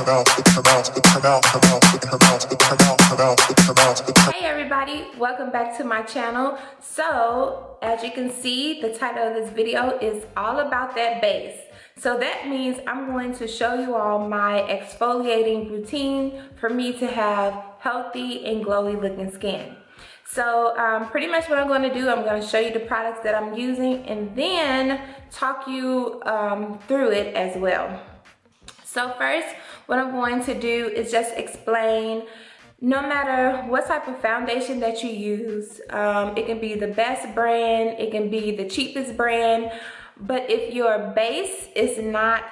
Hey everybody, welcome back to my channel. So as you can see, the title of this video is all about that base. So that means I'm going to show you all my exfoliating routine for me to have healthy and glowy looking skin. So pretty much what I'm going to do, I'm going to show you the products that I'm using and then talk you through it as well. So first, what I'm going to do is just explain, no matter what type of foundation that you use, it can be the best brand, it can be the cheapest brand, but if your base is not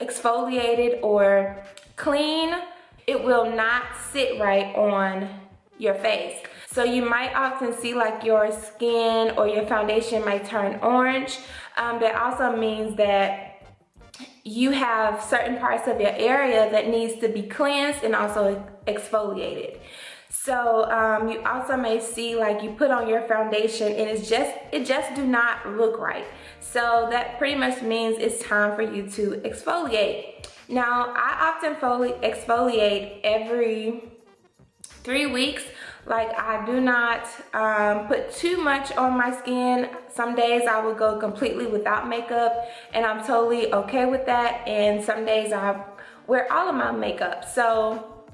exfoliated or clean, it will not sit right on your face. So you might often see like your skin or your foundation might turn orange. That also means that you have certain parts of your area that needs to be cleansed and also exfoliated. So you also may see like you put on your foundation and it just do not look right. So that pretty much means it's time for you to exfoliate. Now I often exfoliate every 3 weeks. Like I do not put too much on my skin. Some days I will go completely without makeup and I'm totally okay with that. And some days I wear all of my makeup. So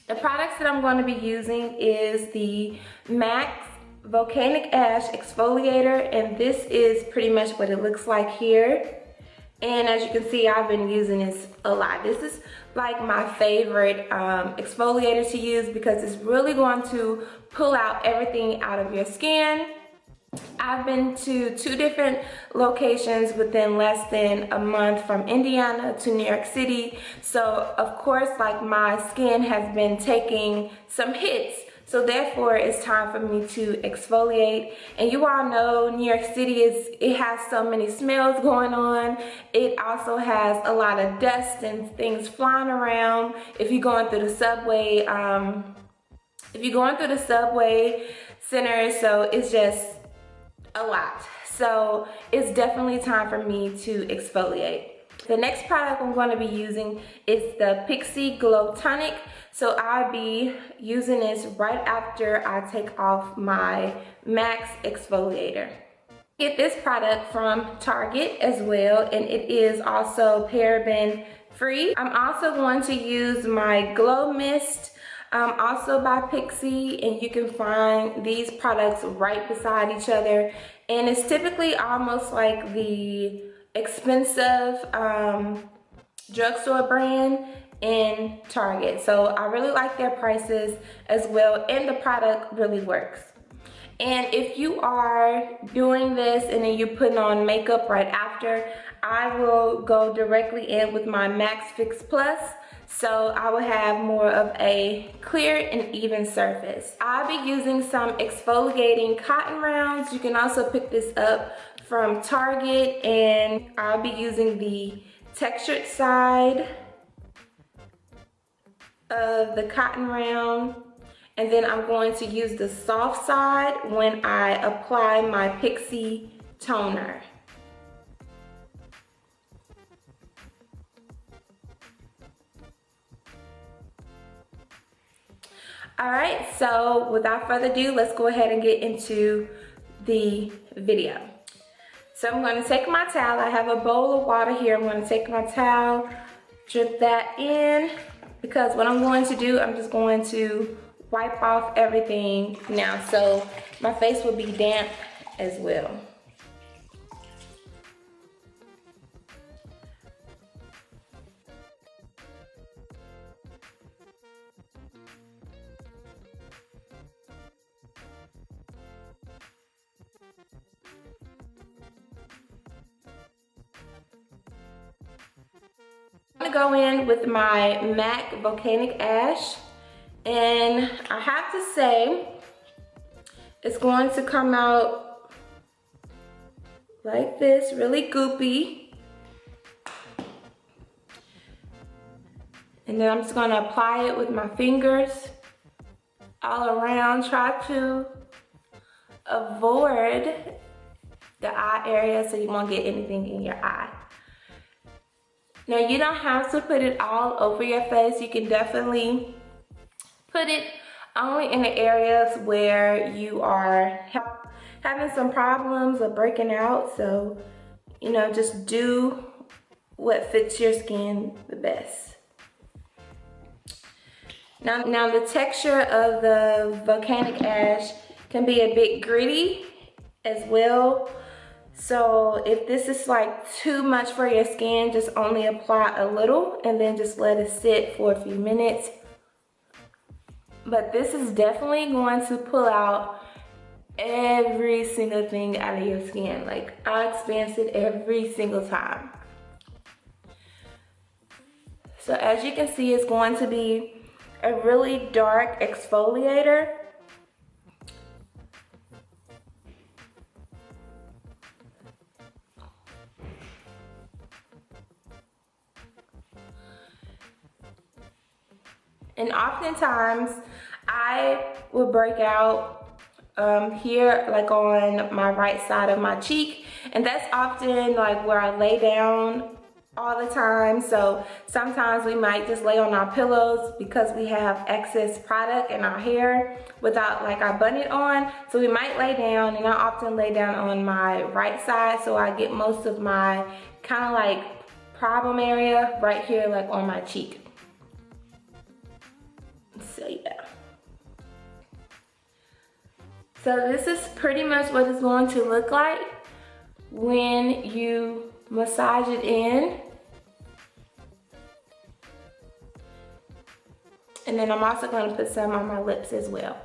the products that I'm going to be using is the MAC Volcanic Ash Exfoliator, and this is pretty much what it looks like here. And as you can see, I've been using this a lot. This is like my favorite exfoliator to use because it's really going to pull out everything out of your skin. I've been to 2 different locations within less than a month, from Indiana to New York City. So of course, like my skin has been taking some hits. So therefore, it's time for me to exfoliate. And you all know New York City it has so many smells going on. It also has a lot of dust and things flying around. If you're going through the subway, center, so it's just a lot. So it's definitely time for me to exfoliate. The next product I'm going to be using is the Pixi Glow Tonic. So I'll be using this right after I take off my Max exfoliator. Get this product from Target as well, and it is also paraben free. I'm also going to use my Glow Mist, also by Pixi, and you can find these products right beside each other. And it's typically almost like the expensive drugstore brand in Target. So I really like their prices as well, and the product really works. And if you are doing this and then you're putting on makeup right after, I will go directly in with my Max Fix Plus. So I will have more of a clear and even surface. I'll be using some exfoliating cotton rounds. You can also pick this up from Target, and I'll be using the textured side of the cotton round, and then I'm going to use the soft side when I apply my Pixi toner. Alright, so without further ado, let's go ahead and get into the video. So I'm going to take my towel. I have a bowl of water here. I'm going to take my towel, drip that in, because what I'm going to do, I'm just going to wipe off everything now, so my face will be damp as well. I'm gonna go in with my MAC Volcanic Ash, and I have to say it's going to come out like this, really goopy. And then I'm just gonna apply it with my fingers all around. Try to avoid the eye area so you won't get anything in your eye. Now you don't have to put it all over your face. You can definitely put it only in the areas where you are having some problems or breaking out. So, you know, just do what fits your skin the best. Now the texture of the volcanic ash can be a bit gritty as well. So if this is like too much for your skin, just only apply a little and then just let it sit for a few minutes. But this is definitely going to pull out every single thing out of your skin. Like, I experience it every single time. So as you can see, it's going to be a really dark exfoliator. And oftentimes I will break out here, like on my right side of my cheek, and that's often like where I lay down all the time. So sometimes we might just lay on our pillows because we have excess product in our hair without like our bonnet on. So we might lay down, and I often lay down on my right side, so I get most of my kind of like problem area right here, like on my cheek. So yeah. So this is pretty much what it's going to look like when you massage it in. And then I'm also going to put some on my lips as well.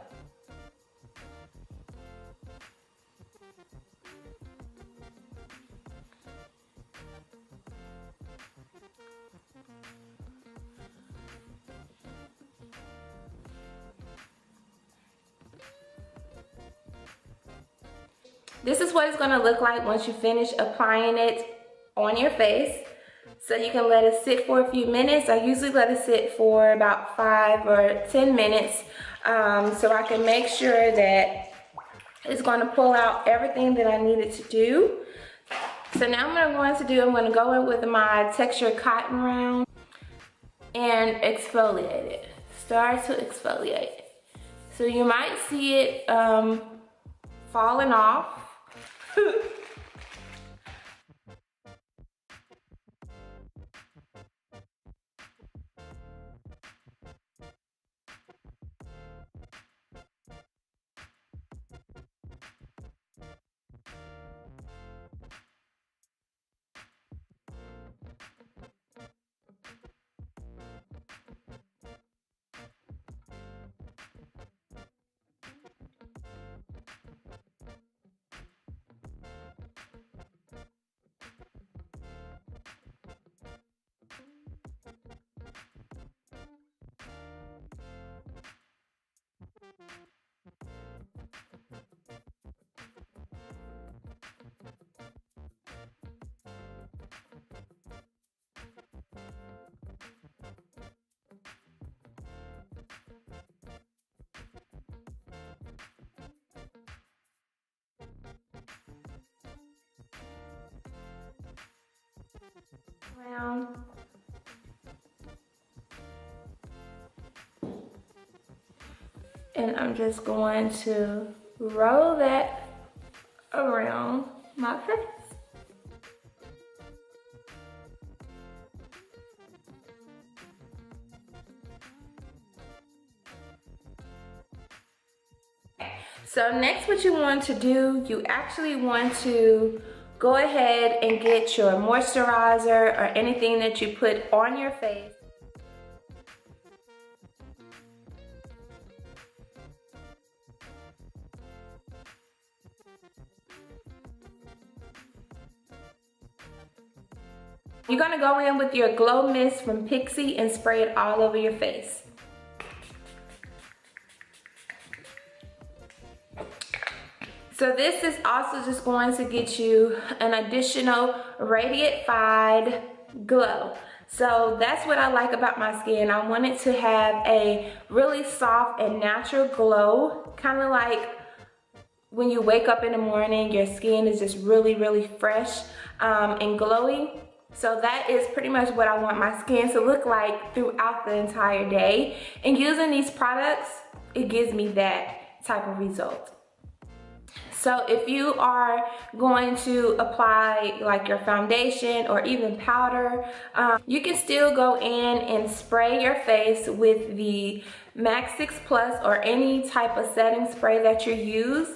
This is what it's gonna look like once you finish applying it on your face. So you can let it sit for a few minutes. I usually let it sit for about 5 or 10 minutes so I can make sure that it's gonna pull out everything that I needed to do. So now what I'm going to do, I'm gonna go in with my textured cotton round and exfoliate it. Start to exfoliate. So you might see it falling off. Around. And I'm just going to roll that around my face. So next, what you want to do, you actually want to go ahead and get your moisturizer or anything that you put on your face. You're gonna go in with your Glow Mist from Pixie and spray it all over your face. So this is also just going to get you an additional radiant-fied glow. So that's what I like about my skin. I want it to have a really soft and natural glow, kind of like when you wake up in the morning, your skin is just really, really fresh and glowy. So that is pretty much what I want my skin to look like throughout the entire day. And using these products, it gives me that type of result. So if you are going to apply like your foundation or even powder, you can still go in and spray your face with the Max 6 Plus or any type of setting spray that you use.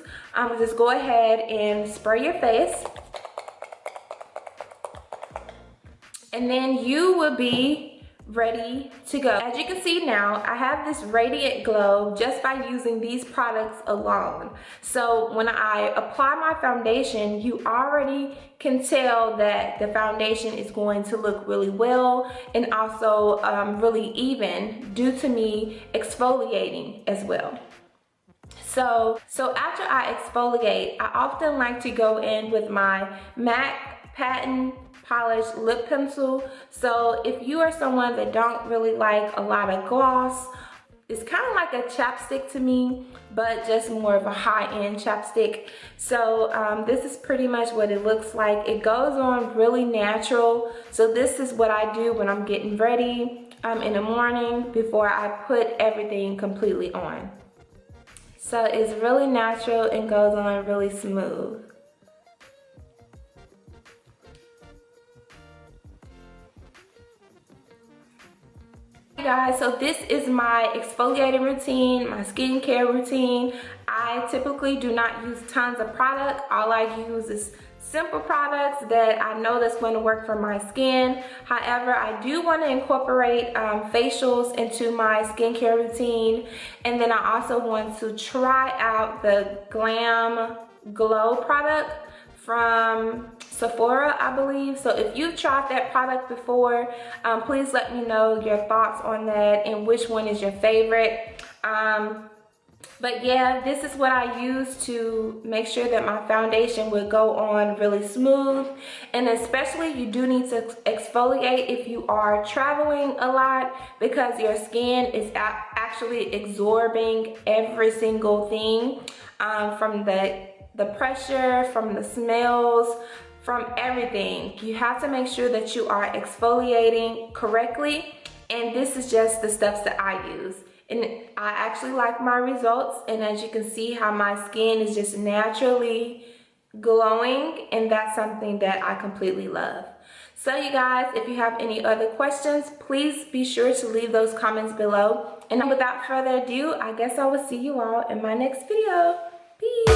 Just go ahead and spray your face. And then you will be ready to go. As you can see now, I have this radiant glow just by using these products alone. So when I apply my foundation, you already can tell that the foundation is going to look really well and also really even due to me exfoliating as well. So after I exfoliate, I often like to go in with my MAC Patent Polished lip pencil. So if you are someone that don't really like a lot of gloss, it's kind of like a chapstick to me, but just more of a high-end chapstick. So this is pretty much what it looks like. It goes on really natural. So this is what I do when I'm getting ready in the morning before I put everything completely on. So it's really natural and goes on really smooth. Guys, so this is my exfoliating routine, my skincare routine. I typically do not use tons of product. All I use is simple products that I know that's going to work for my skin. However, I do want to incorporate facials into my skincare routine. And then I also want to try out the Glam Glow product from Sephora, I believe. So if you've tried that product before, please let me know your thoughts on that and which one is your favorite. But yeah, this is what I use to make sure that my foundation will go on really smooth. And especially you do need to exfoliate if you are traveling a lot, because your skin is actually absorbing every single thing from the pressure, from the smells, from everything. You have to make sure that you are exfoliating correctly. And this is just the steps that I use. And I actually like my results. And as you can see how my skin is just naturally glowing. And that's something that I completely love. So you guys, if you have any other questions, please be sure to leave those comments below. And without further ado, I guess I will see you all in my next video. Peace.